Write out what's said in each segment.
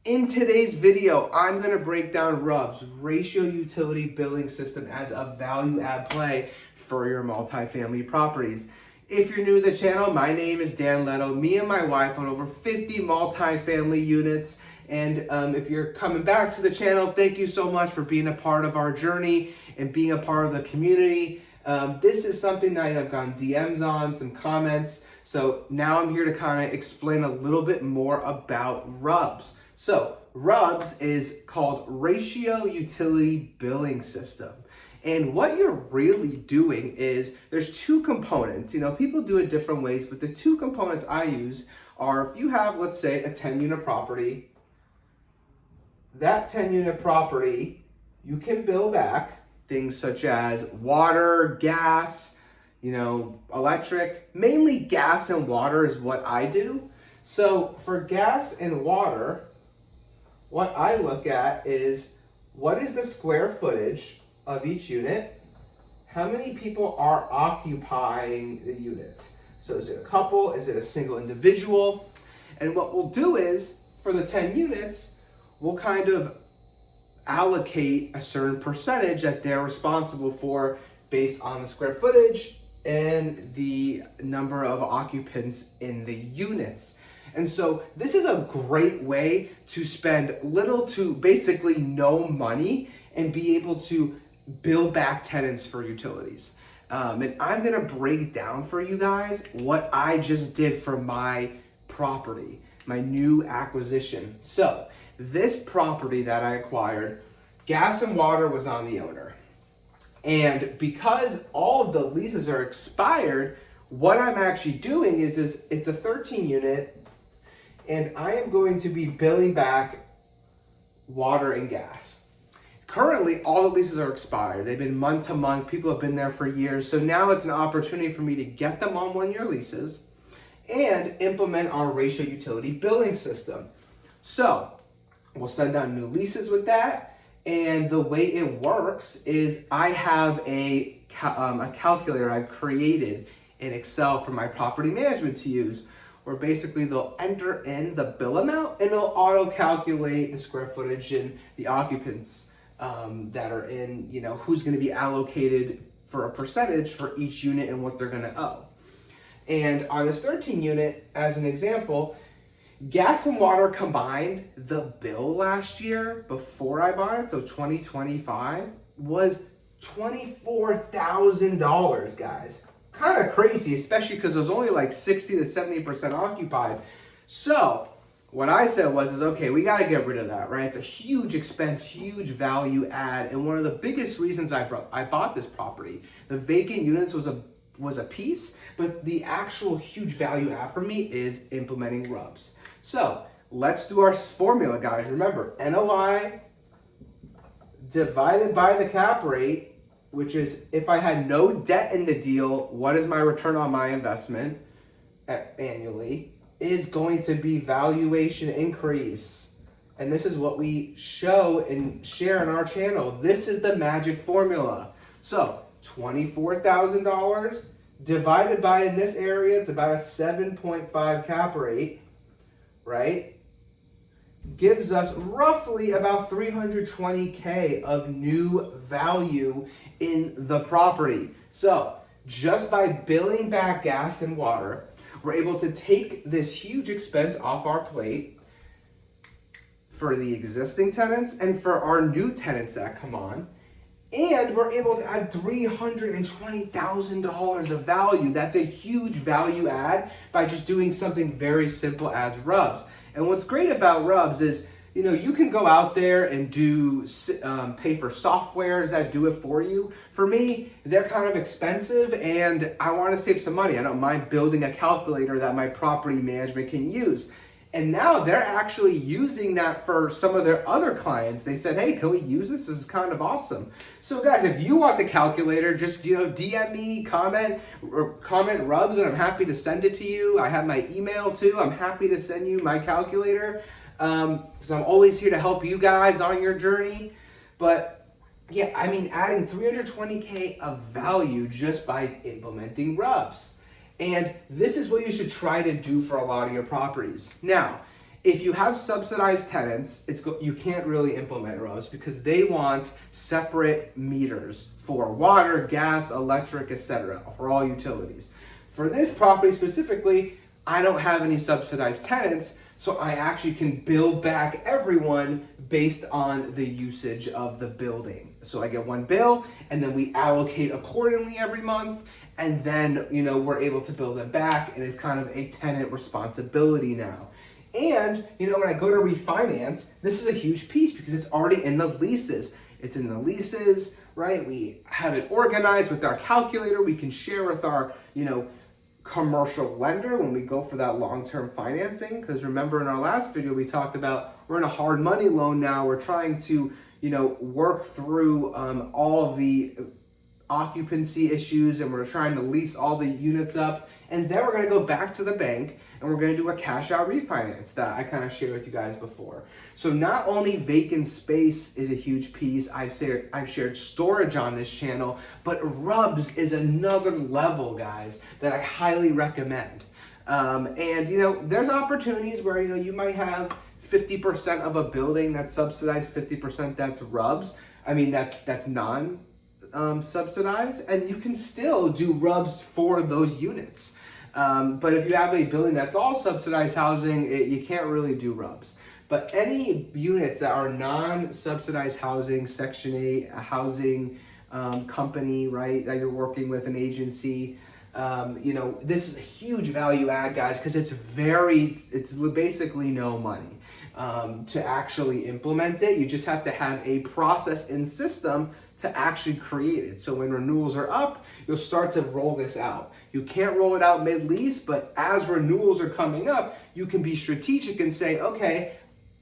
In today's video, I'm going to break down RUBS, Ratio Utility Billing System, as a value add play for your multifamily properties. If you're new to the channel, my name is Dan Leto. Me and my wife own over 50 multifamily units. And if you're coming back to the channel, thank you so much for being a part of our journey and being a part of the community. This is something that I've gotten DMs on, some comments. So now I'm here to kind of explain a little bit more about RUBS. So RUBS is called Ratio Utility Billing System. And what you're really doing is there's two components. You know, people do it different ways, but the two components I use are if you have, let's say, a 10-unit property, that 10-unit property, you can bill back things such as water, gas, electric. Mainly gas and water is what I do. So for gas and water, what I look at is what is the square footage of each unit? How many people are occupying the unit? So is it a couple? Is it a single individual? And what we'll do is for the 10 units, we'll kind of allocate a certain percentage that they're responsible for based on the square footage and the number of occupants in the units. And so this is a great way to spend little to basically no money and be able to bill back tenants for utilities. And I'm gonna break down for you guys what I just did for my property, my new acquisition. So this property that I acquired, gas and water was on the owner. And because all of the leases are expired, what I'm actually doing is it's a 13 unit, and I am going to be billing back water and gas. Currently, all the leases are expired. They've been month to month. People have been there for years. So now it's an opportunity for me to get them on 1-year leases and implement our ratio utility billing system. So we'll send out new leases with that. And the way it works is I have a calculator I've created in Excel for my property management to use, where basically they'll enter in the bill amount and it'll auto-calculate the square footage and the occupants that are in, who's going to be allocated for a percentage for each unit and what they're going to owe. And on this 13 unit, as an example, gas and water combined, the bill last year before I bought it, so 2025, was $24,000, guys. Kind of crazy, especially because it was only like 60 to 70% occupied. So what I said was, okay, we got to get rid of that, right? It's a huge expense, huge value add. And one of the biggest reasons I bought this property, the vacant units was a piece, but the actual huge value add for me is implementing RUBS. So let's do our formula, guys. Remember, NOI divided by the cap rate, which is if I had no debt in the deal, what is my return on my investment annually, is going to be valuation increase. And this is what we show and share on our channel. This is the magic formula. So $24,000 divided by, in this area, it's about a 7.5 cap rate, right? Gives us roughly about $320K of new value in the property. So just by billing back gas and water, we're able to take this huge expense off our plate for the existing tenants and for our new tenants that come on. And we're able to add $320,000 of value. That's a huge value add by just doing something very simple as RUBS. And what's great about RUBS is, you can go out there and pay for softwares that do it for you. For me, they're kind of expensive and I want to save some money. I don't mind building a calculator that my property management can use. And now they're actually using that for some of their other clients. They said, hey, can we use this? This is kind of awesome. So guys, if you want the calculator, just DM me, comment RUBS, and I'm happy to send it to you. I have my email too. I'm happy to send you my calculator. So I'm always here to help you guys on your journey. But yeah, adding $320K of value just by implementing RUBS. And this is what you should try to do for a lot of your properties. Now, If you have subsidized tenants, you can't really implement RUBS because they want separate meters for water, gas, electric, etc., for all utilities. For this property specifically, I don't have any subsidized tenants, so I actually can bill back everyone based on the usage of the building. So I get one bill, and then we allocate accordingly every month, and then we're able to bill them back, and it's kind of a tenant responsibility now. And when I go to refinance, this is a huge piece because it's already in the leases. It's in the leases, right? We have it organized with our calculator. We can share with our, commercial lender when we go for that long-term financing. Because remember in our last video, we talked about we're in a hard money loan now. We're trying to, work through all of the occupancy issues, and we're trying to lease all the units up. And then we're going to go back to the bank and we're going to do a cash out refinance that I kind of shared with you guys before. So not only vacant space is a huge piece, I've shared storage on this channel, but RUBS is another level, guys, that I highly recommend. There's opportunities where, you might have 50% of a building that's subsidized, 50% that's RUBS. I mean, that's non subsidized, and you can still do RUBS for those units. But if you have a building that's all subsidized housing, you can't really do RUBS. But any units that are non-subsidized housing, Section 8 housing company, right, that you're working with, an agency, this is a huge value add, guys, because it's basically no money to actually implement it. You just have to have a process and system to actually create it. So when renewals are up, you'll start to roll this out. You can't roll it out mid-lease, but as renewals are coming up, you can be strategic and say, okay,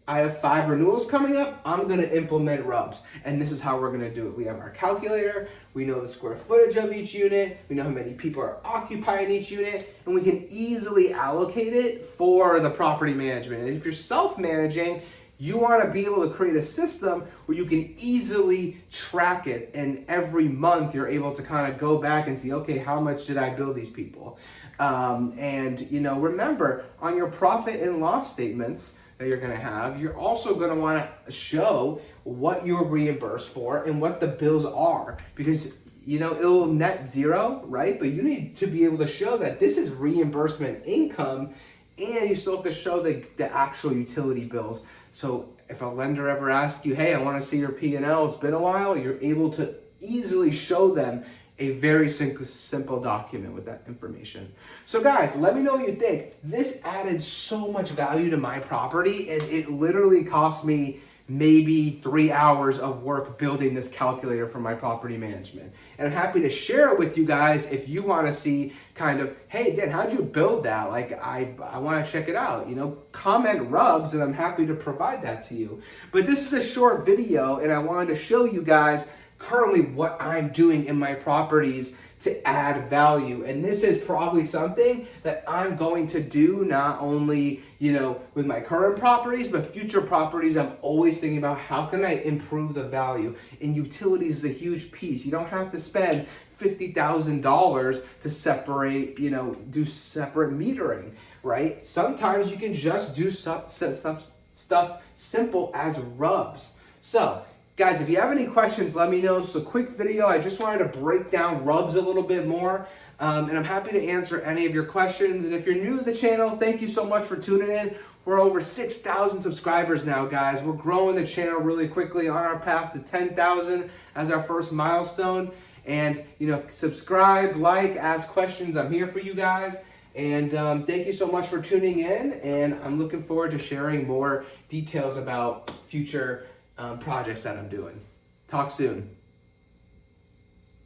I have 5 renewals coming up, I'm gonna implement RUBS. And this is how we're gonna do it. We have our calculator, we know the square footage of each unit, we know how many people are occupying each unit, and we can easily allocate it for the property management. And if you're self-managing, you want to be able to create a system where you can easily track it, and every month you're able to kind of go back and see, okay, how much did I bill these people? Remember, on your profit and loss statements that you're going to have, you're also going to want to show what you're reimbursed for and what the bills are, because it'll net zero, right? But you need to be able to show that this is reimbursement income, and you still have to show the actual utility bills. So if a lender ever asks you, hey, I want to see your P&L, it's been a while, you're able to easily show them a very simple document with that information. So guys, let me know what you think. This added so much value to my property, and it literally cost me maybe 3 hours of work building this calculator for my property management. And I'm happy to share it with you guys if you want to see kind of, hey, Dan, how'd you build that? Like, I want to check it out. Comment RUBS, and I'm happy to provide that to you. But this is a short video, and I wanted to show you guys currently what I'm doing in my properties to add value. And this is probably something that I'm going to do not only, with my current properties, but future properties. I'm always thinking about how can I improve the value. And utilities is a huge piece. You don't have to spend $50,000 to separate, do separate metering, right? Sometimes you can just do stuff simple as RUBS. So, guys, if you have any questions, let me know. So quick video, I just wanted to break down RUBS a little bit more, and I'm happy to answer any of your questions. And if you're new to the channel, thank you so much for tuning in. We're over 6,000 subscribers now, guys. We're growing the channel really quickly, on our path to 10,000 as our first milestone. And, subscribe, like, ask questions. I'm here for you guys. And thank you so much for tuning in, and I'm looking forward to sharing more details about future projects that I'm doing. Talk soon.